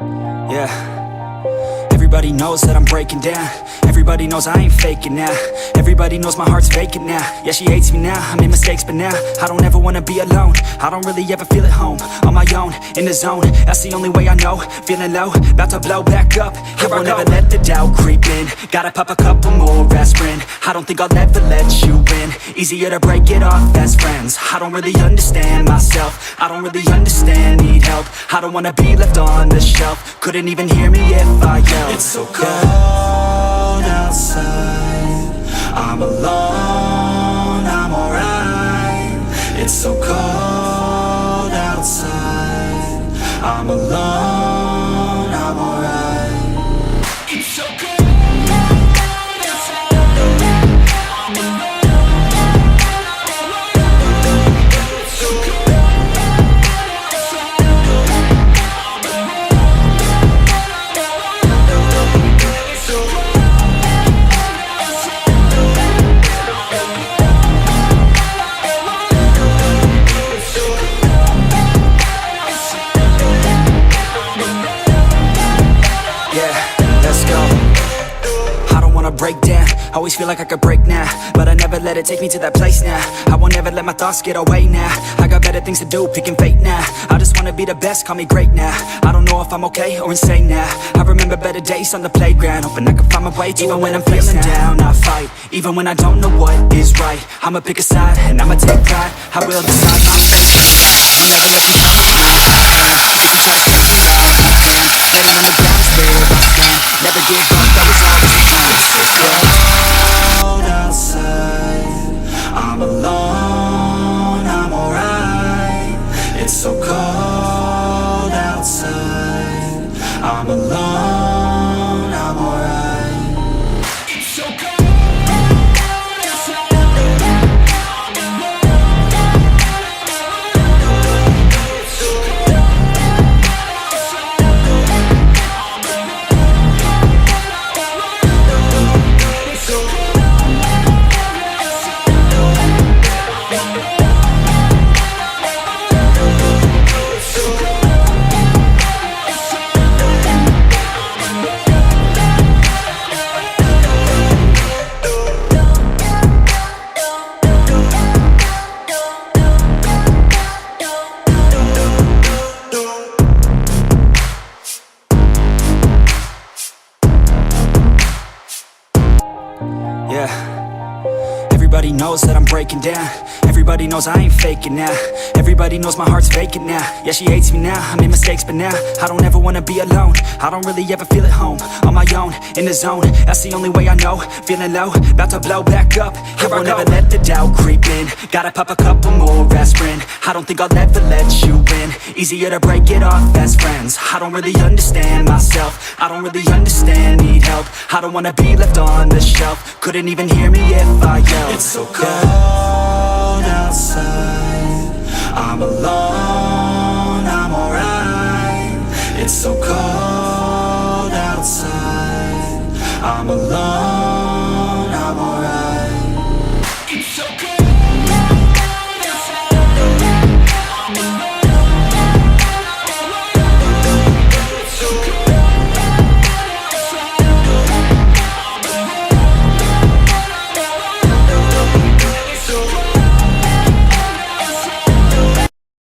Yeah. Everybody knows that I'm breaking down. Everybody knows I ain't faking now. Everybody knows my heart's vacant now. Yeah, she hates me now, I made mistakes but now I don't ever wanna be alone. I don't really ever feel at home. On my own, in the zone, that's the only way I know. Feeling low, about to blow back up. Here I won't ever let the doubt creep in. Gotta pop a couple more aspirin. I don't think I'll ever let you in. Easier to break it off best friends. I don't really understand myself. I don't really understand, need help. I don't wanna be left on the shelf. Couldn't even hear me if I yelled. It's so cold outside, I'm alone, I'm alright. It's so cold outside, I'm alone, I'm alright. It's so cold outside, I'm alone, it's so cold outside, I'm alone. Break down, always feel like I could break now, but I never let it take me to that place now. I won't ever let my thoughts get away now. I got better things to do, picking fate now. I just wanna be the best, call me great now. I don't know if I'm okay or insane now. I remember better days on the playground, hoping I can find my way to even when I'm feeling down, I fight. Even when I don't know what is right, I'ma pick a side and I'ma take pride. I will decide my fate. I'll never let them tell me who I am. Even try to take me out, I am. Laying on the ground is where I stand. Never give up, that was all to do. Cold outside, I'm alone, I'm alright. It's so cold outside, I'm alone, I'm alright. It's so cold outside, I'm alone, it's so cold outside, I'm alone, it's so cold. Yeah. Everybody knows that I'm breaking down. Everybody knows I ain't faking now. Everybody knows my heart's vacant now. Yeah, she hates me now, I made mistakes but now I don't ever wanna be alone. I don't really ever feel at home. On my own, in the zone, that's the only way I know. Feeling low, about to blow back up. Here I never let the doubt creep in. Gotta pop a couple more aspirin. I don't think I'll ever let you in. Easier to break it off best friends. I don't really understand myself. I don't really understand, need help. I don't wanna be left on the shelf. Couldn't even hear me if I yelled. It's so cold outside, I'm alone, I'm alright. It's so cold outside, I'm alone.